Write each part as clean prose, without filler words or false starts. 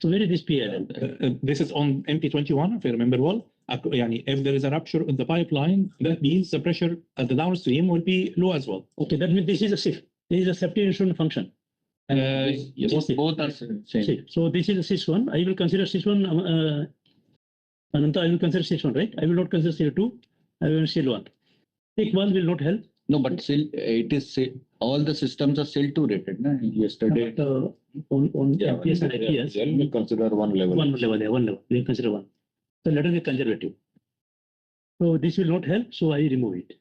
So where is this PLL? This is on MP21, if I remember well. If there is a rupture in the pipeline, that means the pressure at the downstream will be low as well. Okay, that means this is a SIF. This is a safety instrument function. Yes. Both are same. So this is a SIS1. I will consider SIS1. Ananta, I will consider SIS1, right? I will not consider SIL2. I will SIL1. Iqbal will not help. No, but still, it is all the systems are still 2 rated. Na? Yesterday. But, on MPS and IPS, We consider one level. one level. We will consider one. So let us be conservative. So this will not help. So I remove it.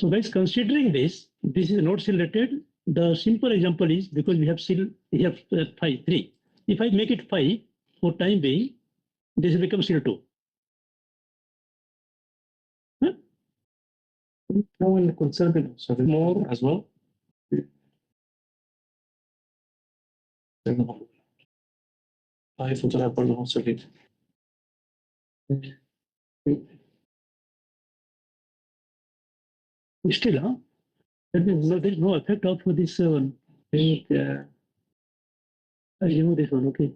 So guys, considering this is not SIL rated. The simple example is because we have 3. If I make it 5 for time being, this will become SIL2. No, in conservative, so more as well. I photograph also it. Still, huh? There is no effect of this one. I remove this one, okay.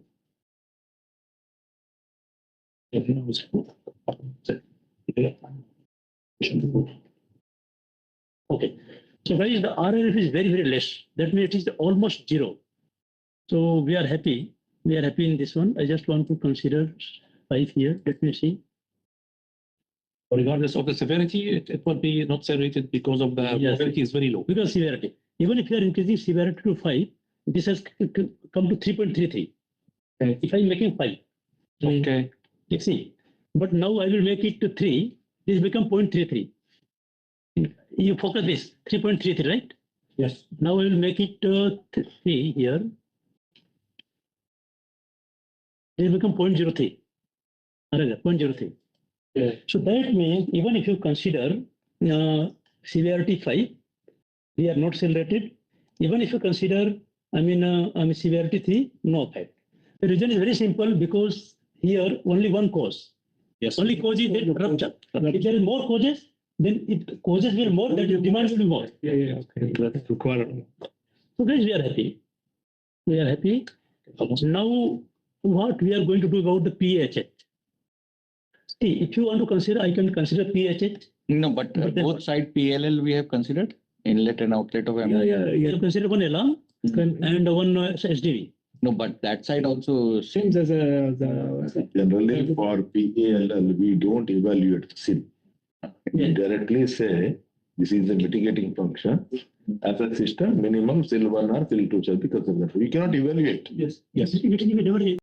Okay. So guys, the RRF is very, very less. That means it is almost 0. So we are happy. We are happy in this one. I just want to consider 5 here. Let me see. Regardless of the severity, it will be not rated because of the severity is very low. Because severity. Even if you are increasing severity to 5, this has come to 3.33. Okay. If I am making 5. Okay. You see. But now I will make it to 3. This become 0.33. You focus this 3.33, right? Yes. Now I will make it 3 here. It will become 0.03. 0.03. Yeah. So that means even if you consider severity 5, we are not SIL rated. Even if you consider, severity 3, no effect. The reason is very simple because here only one cause. Yes. Only cause is that rupture. If there is more causes, then it causes will more, that demand will be more. Yeah. Okay. That's required. So guys, we are happy. We are happy. Now, what we are going to do about the PHH? See, if you want to consider, I can consider PHH. No, but both side PLL we have considered, inlet and outlet of ammonia. Yeah. You have considered one alarm and one SDV. No, but that side also Seems as Generally for PALL, we don't evaluate SIL. We directly say this is a mitigating function. As a system, minimum SIL1 or SIL2 shall be considered. We cannot evaluate. Yes. It is never